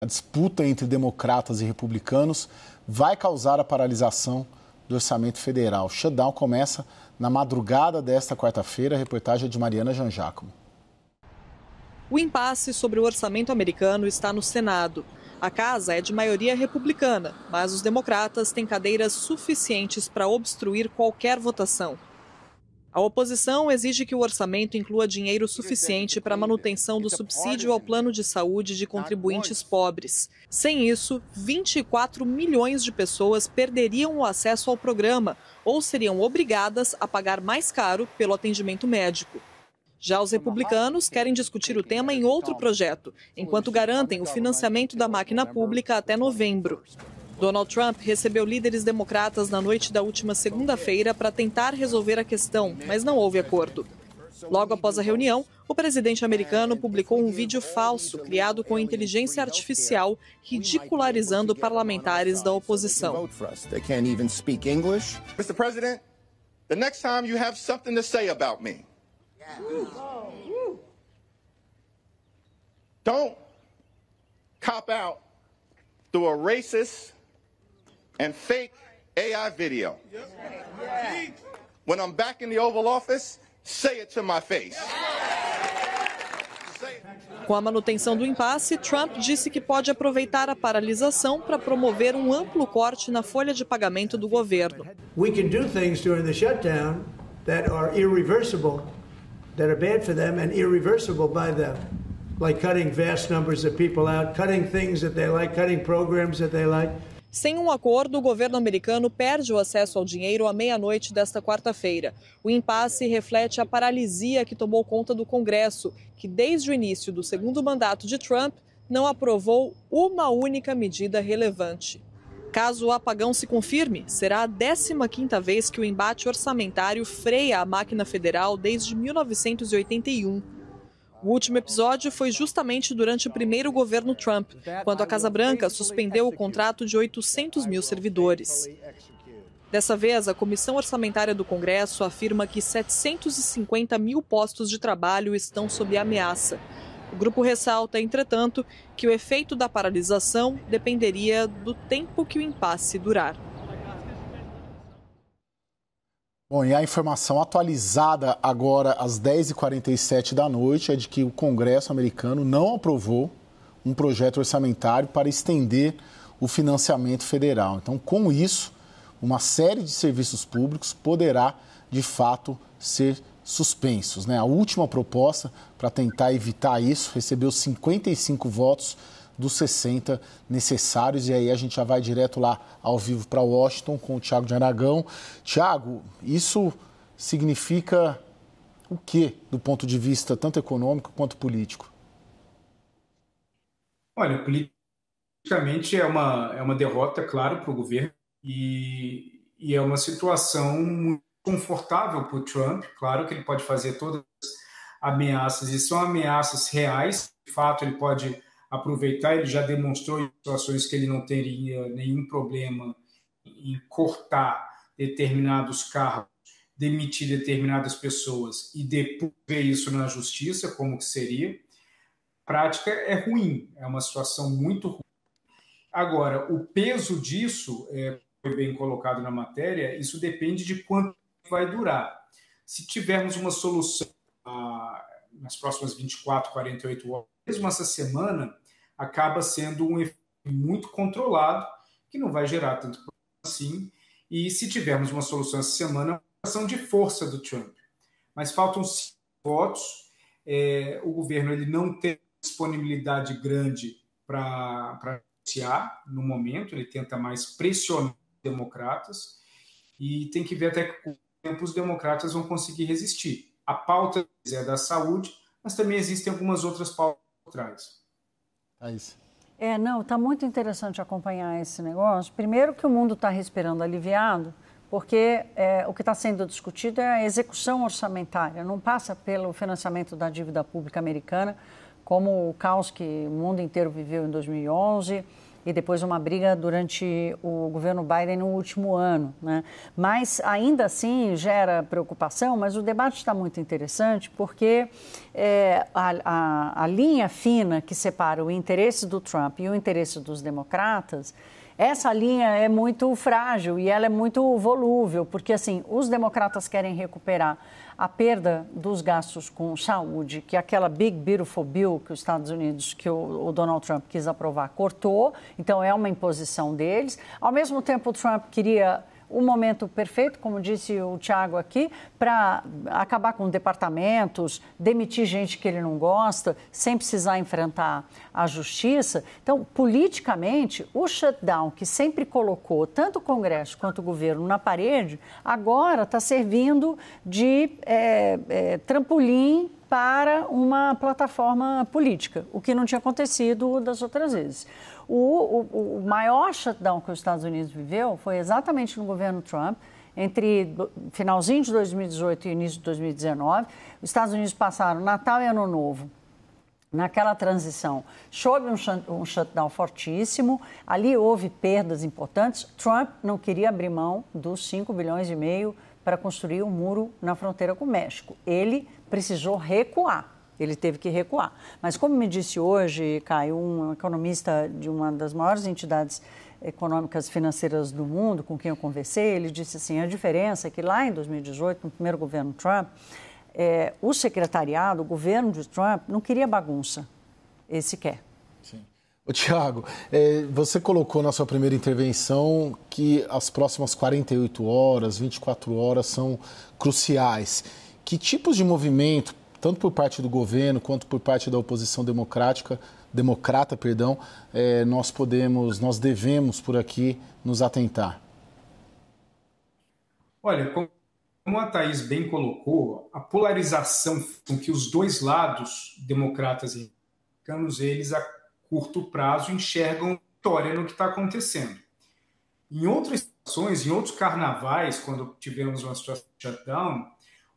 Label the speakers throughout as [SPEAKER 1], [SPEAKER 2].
[SPEAKER 1] A disputa entre democratas e republicanos vai causar a paralisação do orçamento federal. O shutdown começa na madrugada desta quarta-feira. A reportagem é de Mariana Jangiacomo.
[SPEAKER 2] O impasse sobre o orçamento americano está no Senado. A casa é de maioria republicana, mas os democratas têm cadeiras suficientes para obstruir qualquer votação. A oposição exige que o orçamento inclua dinheiro suficiente para a manutenção do subsídio ao plano de saúde de contribuintes pobres. Sem isso, 24 milhões de pessoas perderiam o acesso ao programa ou seriam obrigadas a pagar mais caro pelo atendimento médico. Já os republicanos querem discutir o tema em outro projeto, enquanto garantem o financiamento da máquina pública até novembro. Donald Trump recebeu líderes democratas na noite da última segunda-feira para tentar resolver a questão, mas não houve acordo. Logo após a reunião, o presidente americano publicou um vídeo falso criado com inteligência artificial, ridicularizando parlamentares da oposição.
[SPEAKER 3] Mr. President, the next time you have something to say about me, don't cop out through a racist and fake AI video. When I'm back in the Oval Office, say it to my face.
[SPEAKER 2] Com a manutenção do impasse, Trump disse que pode aproveitar a paralisação para promover um amplo corte na folha de pagamento do governo.
[SPEAKER 4] We can do things during the shutdown that are irreversible, that are bad for them and irreversible by them, like cutting vast numbers of people out, cutting things that they like, cutting programs that they like.
[SPEAKER 2] Sem um acordo, o governo americano perde o acesso ao dinheiro à meia-noite desta quarta-feira. O impasse reflete a paralisia que tomou conta do Congresso, que desde o início do segundo mandato de Trump não aprovou uma única medida relevante. Caso o apagão se confirme, será a 15ª vez que o embate orçamentário freia a máquina federal desde 1981. O último episódio foi justamente durante o primeiro governo Trump, quando a Casa Branca suspendeu o contrato de 800 mil servidores. Dessa vez, a Comissão Orçamentária do Congresso afirma que 750 mil postos de trabalho estão sob ameaça. O grupo ressalta, entretanto, que o efeito da paralisação dependeria do tempo que o impasse durar.
[SPEAKER 1] Bom, e a informação atualizada agora às 10h47 da noite é de que o Congresso americano não aprovou um projeto orçamentário para estender o financiamento federal. Então, com isso, uma série de serviços públicos poderá, de fato, ser suspensos, né? A última proposta para tentar evitar isso recebeu 55 votos dos 60 necessários. E aí a gente já vai direto lá ao vivo para Washington com o Thiago de Aragão. Thiago, isso significa o quê do ponto de vista tanto econômico quanto político?
[SPEAKER 5] Olha, politicamente é uma derrota, claro, para o governo e é uma situação muito confortável para o Trump. Claro que ele pode fazer todas as ameaças e são ameaças reais. De fato, ele pode aproveitar, ele já demonstrou em situações que ele não teria nenhum problema em cortar determinados cargos, demitir determinadas pessoas e depois ver isso na justiça, como que seria. A prática é ruim, é uma situação muito ruim. Agora, o peso disso, foi bem colocado na matéria, isso depende de quanto vai durar. Se tivermos uma solução nas próximas 24, 48 horas, mesmo essa semana, acaba sendo um efeito muito controlado, que não vai gerar tanto problema assim. E se tivermos uma solução essa semana, é uma ação de força do Trump. Mas faltam 5 votos. O governo ele não tem disponibilidade grande para negociar no momento, ele tenta mais pressionar os democratas e tem que ver até que tempo os democratas vão conseguir resistir. A pauta é da saúde, mas também existem algumas outras pautas por trás.
[SPEAKER 1] É isso.
[SPEAKER 6] Está muito interessante acompanhar esse negócio. Primeiro que o mundo está respirando aliviado, porque o que está sendo discutido é a execução orçamentária, não passa pelo financiamento da dívida pública americana, como o caos que o mundo inteiro viveu em 2011, e depois uma briga durante o governo Biden no último ano, né? Mas ainda assim gera preocupação, mas o debate está muito interessante porque a linha fina que separa o interesse do Trump e o interesse dos democratas, essa linha é muito frágil e ela é muito volúvel, porque assim, os democratas querem recuperar a perda dos gastos com saúde, que aquela Big Beautiful Bill que os Estados Unidos, que o Donald Trump quis aprovar, cortou, então é uma imposição deles. Ao mesmo tempo, o Trump queria o momento perfeito, como disse o Thiago aqui, para acabar com departamentos, demitir gente que ele não gosta, sem precisar enfrentar a justiça. Então, politicamente, o shutdown que sempre colocou tanto o Congresso quanto o governo na parede, agora está servindo de trampolim para uma plataforma política, o que não tinha acontecido das outras vezes. O maior shutdown que os Estados Unidos viveu foi exatamente no governo Trump, entre finalzinho de 2018 e início de 2019. Os Estados Unidos passaram Natal e Ano Novo naquela transição, sob um shutdown fortíssimo. Ali houve perdas importantes. Trump não queria abrir mão dos 5,5 bilhões para construir um muro na fronteira com o México. Ele precisou recuar. Ele teve que recuar. Mas, como me disse hoje, Caio, um economista de uma das maiores entidades econômicas financeiras do mundo, com quem eu conversei, ele disse assim, a diferença é que lá em 2018, no primeiro governo Trump, o secretariado, o governo de Trump, não queria bagunça. Esse quer.
[SPEAKER 1] Sim. Ô, Thiago, você colocou na sua primeira intervenção que as próximas 48 horas, 24 horas são cruciais. Que tipos de movimento, tanto por parte do governo quanto por parte da oposição democrata, nós devemos por aqui nos atentar?
[SPEAKER 5] Olha, como a Thaís bem colocou, a polarização com que os dois lados, democratas e republicanos, eles a curto prazo enxergam vitória no que está acontecendo. Em outras situações, em outros carnavais, quando tivemos uma situação de shutdown,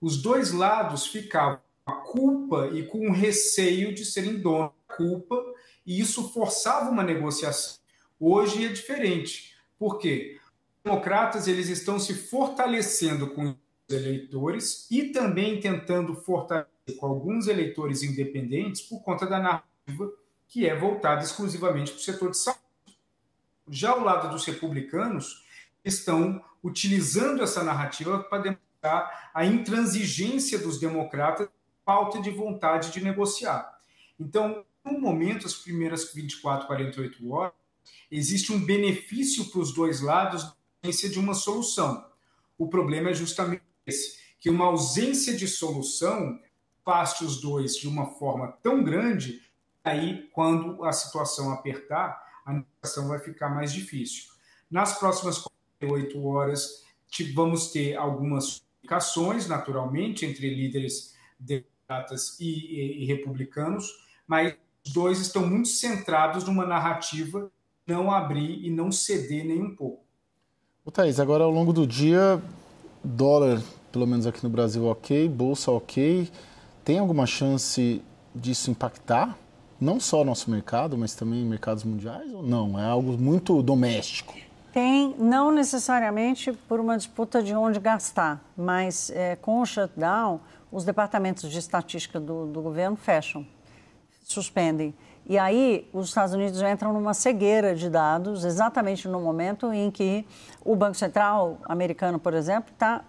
[SPEAKER 5] os dois lados ficavam com a culpa e com o receio de serem donos da culpa, e isso forçava uma negociação. Hoje é diferente. Por quê? Os democratas eles estão se fortalecendo com os eleitores e também tentando fortalecer com alguns eleitores independentes por conta da narrativa que é voltada exclusivamente para o setor de saúde. Já ao lado dos republicanos, estão utilizando essa narrativa para demonstrar a intransigência dos democratas, falta de vontade de negociar. Então, no momento, as primeiras 24, 48 horas, existe um benefício para os dois lados da ausência de uma solução. O problema é justamente esse, que uma ausência de solução afaste os dois de uma forma tão grande, aí, quando a situação apertar, a negociação vai ficar mais difícil. Nas próximas 48 horas, vamos ter algumas comunicações, naturalmente, entre líderes democratas e republicanos, mas os dois estão muito centrados numa narrativa de não abrir e não ceder nem um pouco.
[SPEAKER 1] Ô, Thaís, agora ao longo do dia, dólar, pelo menos aqui no Brasil, ok, bolsa ok. Tem alguma chance disso impactar? Não só o nosso mercado, mas também mercados mundiais ou não? É algo muito doméstico?
[SPEAKER 6] Tem, não necessariamente por uma disputa de onde gastar, mas com o shutdown, os departamentos de estatística do governo fecham, suspendem. E aí os Estados Unidos entram numa cegueira de dados, exatamente no momento em que o Banco Central americano, por exemplo, está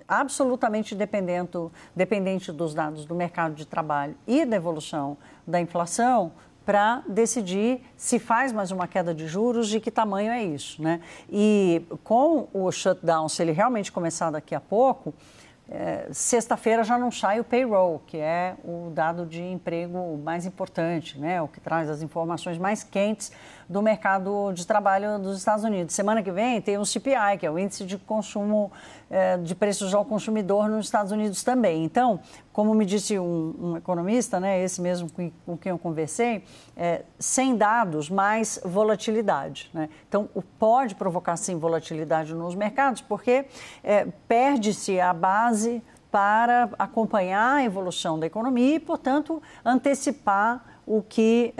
[SPEAKER 6] absolutamente dependente dos dados do mercado de trabalho e da evolução da inflação para decidir se faz mais uma queda de juros e que tamanho é isso, né? E com o shutdown, se ele realmente começar daqui a pouco, sexta-feira já não sai o payroll, que é o dado de emprego mais importante, né? O que traz as informações mais quentes do mercado de trabalho dos Estados Unidos. Semana que vem tem o CPI, que é o índice de consumo de preços ao consumidor nos Estados Unidos também. Então, como me disse um economista, né, esse mesmo com quem eu conversei, sem dados, mais volatilidade, né? Então, pode provocar, sim, volatilidade nos mercados, porque perde-se a base para acompanhar a evolução da economia e, portanto, antecipar o que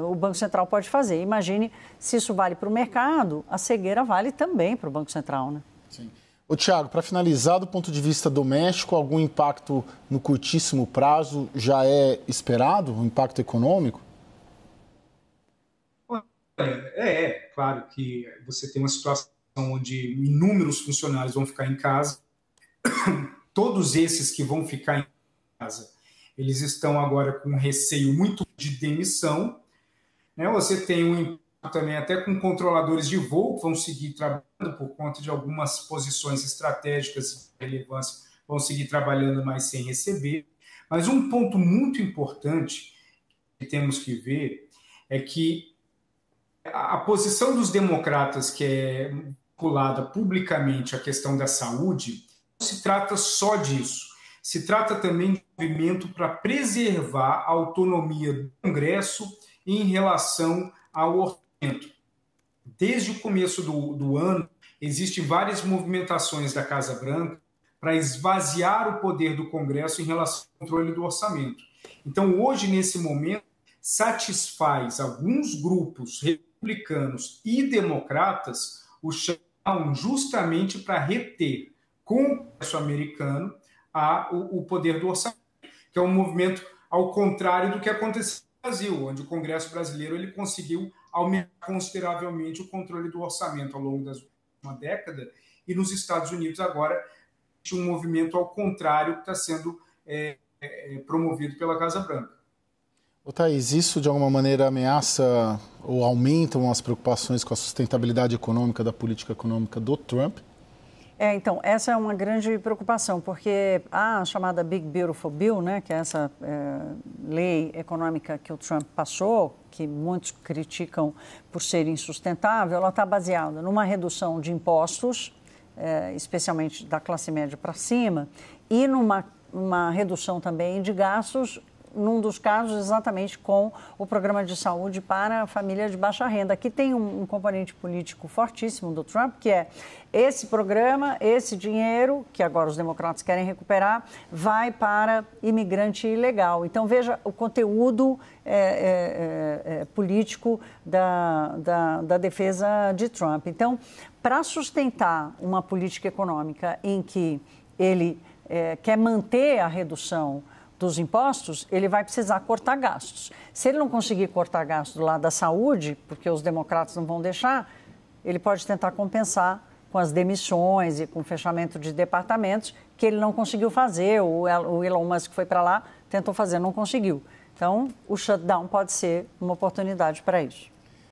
[SPEAKER 6] o Banco Central pode fazer. Imagine se isso vale para o mercado, a cegueira vale também para o Banco Central, né?
[SPEAKER 1] Sim. Ô, Thiago, para finalizar, do ponto de vista doméstico, algum impacto no curtíssimo prazo já é esperado, um impacto econômico?
[SPEAKER 5] Claro que você tem uma situação onde inúmeros funcionários vão ficar em casa. Todos esses que vão ficar em casa, eles estão agora com um receio muito de demissão, né? Você tem um impacto também até com controladores de voo que vão seguir trabalhando por conta de algumas posições estratégicas de relevância, vão seguir trabalhando, mas sem receber. Mas um ponto muito importante que temos que ver é que a posição dos democratas, que é vinculada publicamente à questão da saúde, não se trata só disso. Se trata também de um movimento para preservar a autonomia do Congresso em relação ao orçamento. Desde o começo do ano, existem várias movimentações da Casa Branca para esvaziar o poder do Congresso em relação ao controle do orçamento. Então, hoje, nesse momento, satisfaz alguns grupos republicanos e democratas o shutdown justamente para reter com o Congresso americano o poder do orçamento, que é um movimento ao contrário do que aconteceu no Brasil, onde o Congresso brasileiro ele conseguiu aumentar consideravelmente o controle do orçamento ao longo da última década, e nos Estados Unidos agora existe um movimento ao contrário que está sendo promovido pela Casa Branca.
[SPEAKER 1] Ô, Thaís, isso de alguma maneira ameaça ou aumenta as preocupações com a sustentabilidade econômica da política econômica do Trump?
[SPEAKER 6] Então, essa é uma grande preocupação, porque a chamada Big Beautiful Bill, né, que é essa lei econômica que o Trump passou, que muitos criticam por ser insustentável, ela está baseada numa redução de impostos, especialmente da classe média para cima, e numa redução também de gastos, num dos casos exatamente com o programa de saúde para a família de baixa renda. Aqui tem um componente político fortíssimo do Trump, que é esse programa, esse dinheiro, que agora os democratas querem recuperar, vai para imigrante ilegal. Então, veja o conteúdo político da defesa de Trump. Então, para sustentar uma política econômica em que ele quer manter a redução dos impostos, ele vai precisar cortar gastos. Se ele não conseguir cortar gastos do lado da saúde, porque os democratas não vão deixar, ele pode tentar compensar com as demissões e com o fechamento de departamentos, que ele não conseguiu fazer. O Elon Musk foi para lá, tentou fazer, não conseguiu. Então, o shutdown pode ser uma oportunidade para isso.